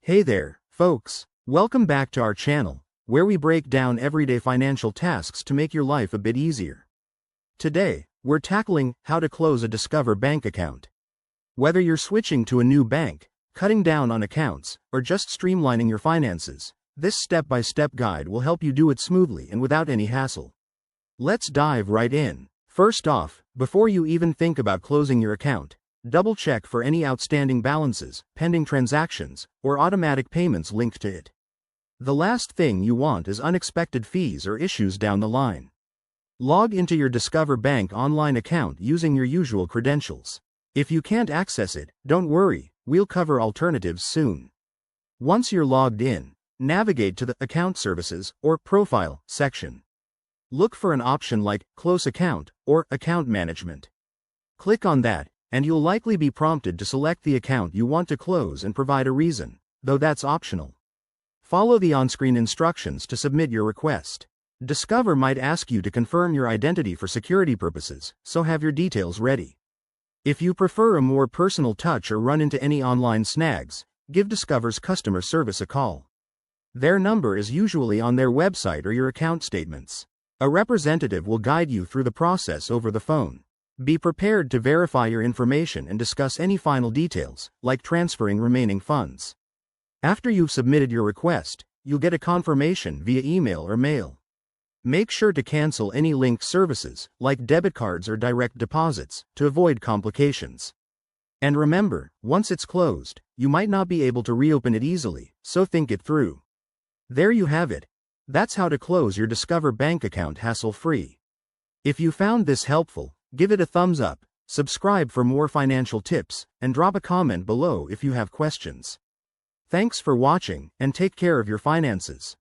Hey there, folks. Welcome back to our channel, where we break down everyday financial tasks to make your life a bit easier. Today, we're tackling how to close a Discover bank account. Whether you're switching to a new bank, cutting down on accounts, or just streamlining your finances, this step-by-step guide will help you do it smoothly and without any hassle. Let's dive right in. First off, before you even think about closing your account, double-check for any outstanding balances, pending transactions, or automatic payments linked to it. The last thing you want is unexpected fees or issues down the line. Log into your Discover Bank online account using your usual credentials. If you can't access it, don't worry, we'll cover alternatives soon. Once you're logged in, navigate to the Account Services or Profile section. Look for an option like Close Account or Account Management. Click on that, and you'll likely be prompted to select the account you want to close and provide a reason, though that's optional. Follow the on-screen instructions to submit your request. Discover might ask you to confirm your identity for security purposes, so have your details ready. If you prefer a more personal touch or run into any online snags, give Discover's customer service a call. Their number is usually on their website or your account statements. A representative will guide you through the process over the phone. Be prepared to verify your information and discuss any final details, like transferring remaining funds. After you've submitted your request, you'll get a confirmation via email or mail. Make sure to cancel any linked services, like debit cards or direct deposits, to avoid complications. And remember, once it's closed, you might not be able to reopen it easily, so think it through. There you have it. That's how to close your Discover bank account hassle-free. If you found this helpful, give it a thumbs up, subscribe for more financial tips, and drop a comment below if you have questions. Thanks for watching, and take care of your finances.